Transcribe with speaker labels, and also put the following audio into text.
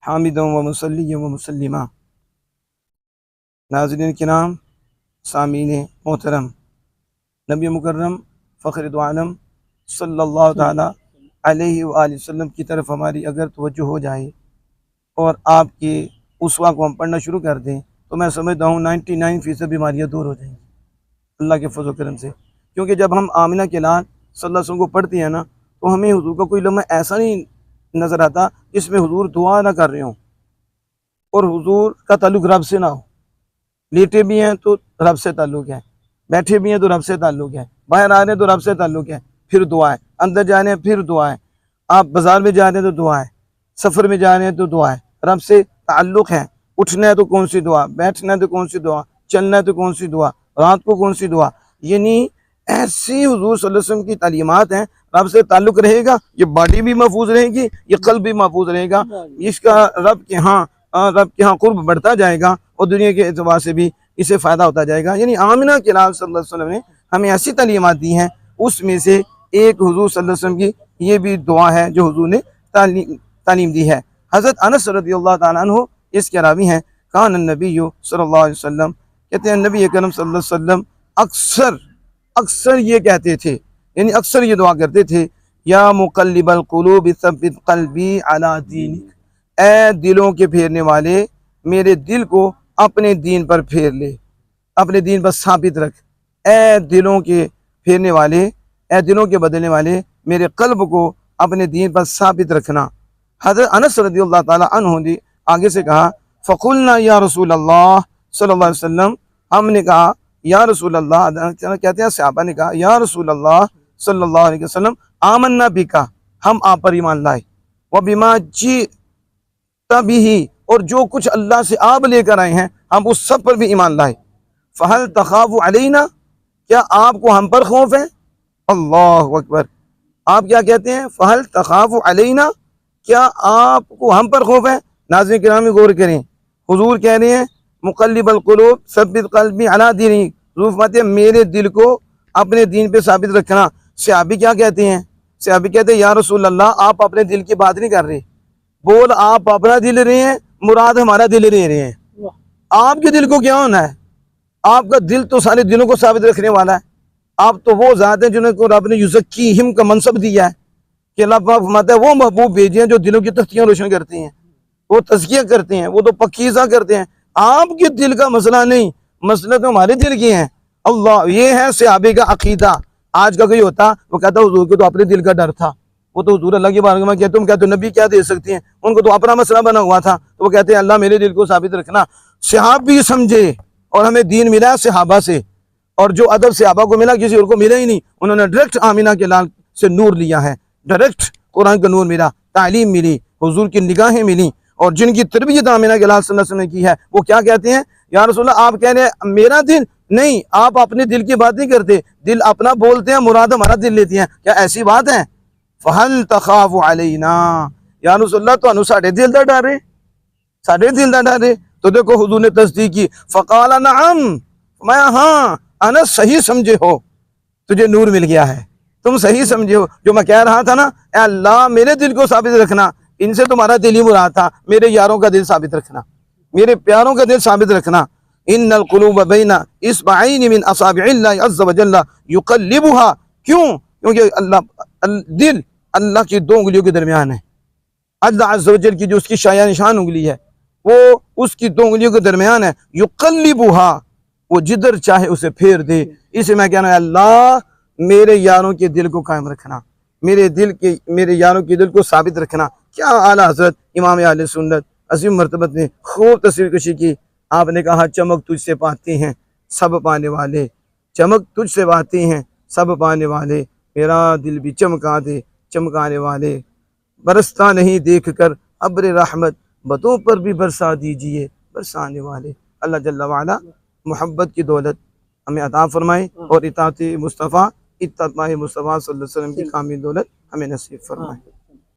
Speaker 1: حامدا و مسلیا و مسلمہ۔ ناظرین کرام، سامعین محترم، نبی مکرم فخر دو عالم صلی اللہ تعالیٰ علیہ وآلہ وسلم کی طرف ہماری اگر توجہ ہو جائے اور آپ کے اسوہ کو ہم پڑھنا شروع کر دیں تو میں سمجھتا ہوں 99% بیماریاں دور ہو جائیں گی اللہ کے فضل و کرم سے۔ کیونکہ جب ہم آمنہ کے لال صلی اللہ علیہ وسلم کو پڑھتے ہیں نا تو ہمیں حضور کا کوئی لمحہ ایسا نہیں نظر آتا جس میں حضور دعا نہ کر رہے ہوں اور حضور کا تعلق رب سے نہ ہو۔ لیٹے بھی ہیں تو رب سے تعلق ہے، بیٹھے بھی ہیں تو رب سے تعلق ہے، باہر آ رہے ہیں تو رب سے تعلق ہے، پھر دعا ہے، اندر جا رہے ہیں پھر دعا ہے، آپ بازار میں جا رہے ہیں تو دعا ہے، سفر میں جا رہے ہیں تو دعا ہے، رب سے تعلق ہے۔ اٹھنا ہے تو کون سی دعا، بیٹھنا ہے تو کون سی دعا، چلنا ہے تو کون سی دعا، رات کو کون سی دعا، یعنی ایسی حضور صلی اللہ علیہ وسلم کی تعلیمات ہیں۔ رب سے تعلق رہے گا، یہ باڈی بھی محفوظ رہے گی، یہ قلب بھی محفوظ رہے گا، اس کا رب کے ہاں قرب بڑھتا جائے گا اور دنیا کے اعتبار سے بھی اسے فائدہ ہوتا جائے گا۔ یعنی آمنہ کے لال صلی اللہ علیہ وسلم نے ہمیں ایسی تعلیمات دی ہیں، اس میں سے ایک حضور صلی اللہ علیہ وسلم کی یہ بھی دعا ہے جو حضور نے تعلیم دی ہے۔ حضرت انس رضی اللہ تعالیٰ عنہ اس کے راوی ہیں، کان النبی صلی اللہ علیہ وسلم، کہتے ہیں نبی کرم صلی اللہ علیہ وسلم اکثر یہ کہتے تھے، یعنی اکثر یہ دعا کرتے تھے، یا مقلب القلوب ثبت قلبی علی دینک، اے دلوں کے پھیرنے والے میرے دل کو اپنے دین پر پھیر لے، اپنے دین پر ثابت رکھ، اے دلوں کے پھیرنے والے، اے دلوں کے بدلنے والے میرے قلب کو اپنے دین پر ثابت رکھنا۔ حضرت انس رضی اللہ تعالیٰ عنہ نے آگے سے کہا، فقلنا یا رسول اللہ صلی اللہ علیہ وسلم، ہم نے کہا یا رسول اللہ، کہتے ہیں صحابہ نے کہا یا رسول اللہ صلی اللہ علیہ وسلم، آمنا بکا، ہم آپ پر ایمان لائے، وبما جئت بہ، اور جو کچھ اللہ سے آپ لے کر آئے ہیں ہم اس سب پر بھی ایمان لائے، فہل تخاف علینا، کیا آپ کو ہم پر خوف ہے؟ اللہ اکبر، آپ کیا کہتے ہیں؟ فہل تخاف علینا، کیا آپ کو ہم پر خوف ہے؟ ناظرین کرام غور کریں، حضور کہہ رہے ہیں مقلب القلوب ثبت قلبی علی دینک، حضور فرماتے ہیں میرے دل کو اپنے دین پہ ثابت رکھنا۔ صحابی کیا کہتے ہیں؟ صحابی کہتے ہیں یا رسول اللہ، آپ اپنے دل کی بات نہیں کر رہے، بول آپ اپنا دل رہے ہیں، مراد ہمارا دل لے رہے ہیں۔ آپ کے دل کو کیا ہونا ہے؟ آپ کا دل تو سارے دلوں کو ثابت رکھنے والا ہے۔ آپ تو وہ ذات ہیں جنہیں کو رب نے یزکیہم کا منصب دیا ہے کہ اللہ پاک فرماتا ہے وہ محبوب بھیجے ہیں جو دلوں کی تختیاں روشن کرتے ہیں، وہ تزکیہ کرتے ہیں، وہ تو پکیزہ کرتے ہیں۔ آپ کے دل کا مسئلہ نہیں، مسئلہ تو ہمارے دل کی ہیں۔ اللہ، یہ ہے صحابے کا عقیدہ۔ آج کا کوئی ہوتا وہ کہتا حضور کو تو اپنے دل کا ڈر تھا، وہ تو حضور اللہ کی بارگاہ میں کہتے تم کہتے نبی کیا دے سکتے ہیں، ان کو تو اپنا مسئلہ بنا ہوا تھا، تو وہ کہتے ہیں اللہ میرے دل کو ثابت رکھنا۔ صحابی سمجھے، اور ہمیں دین ملا ہے صحابہ سے، اور جو ادب صحابہ کو ملا کسی اور کو ملا ہی نہیں۔ انہوں نے ڈائریکٹ آمنہ کے لال سے نور لیا ہے، ڈائریکٹ قرآن کا نور ملا، تعلیم ملی، حضور کی نگاہیں ملی، اور جن کی تربیت آمنہ کے لال صلی اللہ علیہ وسلم نے کی ہے وہ کیا کہتے ہیں؟ یا رسول اللہ، آپ کہہ رہے ہیں میرا دل نہیں، آپ اپنے دل کی بات نہیں کرتے، دل اپنا بولتے ہیں، مراد ہمارا دل لیتے ہیں، کیا ایسی بات ہے؟ فَهَلْ تَخَافُ عَلَيْنَا، یا رسول اللہ تو ساڑھے دل دا ڈر رہے، ساڑھے دل دا ڈر رہے۔ تو دیکھو حضور نے تصدیق کی، فَقَالَ نَعَمْ، میں ہاں انس صحیح سمجھے ہو، تجھے نور مل گیا ہے، تم صحیح سمجھے ہو۔ جو میں کہہ رہا تھا نا، اے اللہ میرے دل کو ثابت رکھنا، ان سے تمہارا دل ہی مراد تھا، میرے یاروں کا دل ثابت رکھنا، میرے پیاروں کا دل ثابت رکھنا۔ ان القلوب بین اصبعین من اصابع اللہ عز وجل یقلبها، کیونکہ دل اللہ کی دو انگلیوں کے درمیان ہے۔ اللہ عز وجل کی جو اس کی شایع نشان انگلی ہے وہ اس کی دو انگلیوں کے درمیان ہے، یقلبها، وہ جدھر چاہے اسے پھیر دے۔ اسے میں کہنا ہے اللہ میرے یاروں کے دل کو قائم رکھنا، میرے یاروں کے دل کو ثابت رکھنا۔ کیا اعلیٰ حضرت امام اہل سنت عظیم مرتبت نے خوب تصویر کشی کی۔ آپ نے کہا چمک تجھ سے پاتے ہیں سب پانے والے، چمک تجھ سے پاتے ہیں سب پانے والے، میرا دل بھی چمکا دے چمکانے والے، برستا نہیں دیکھ کر ابر رحمت، بتوں پر بھی برسا دیجئے برسانے والے۔ اللہ جل وعلا محبت کی دولت ہمیں عطا فرمائے اور اطاعت مصطفیٰ اتباع مصطفیٰ صلی اللہ علیہ وسلم کی کامل دولت ہمیں نصیب فرمائے۔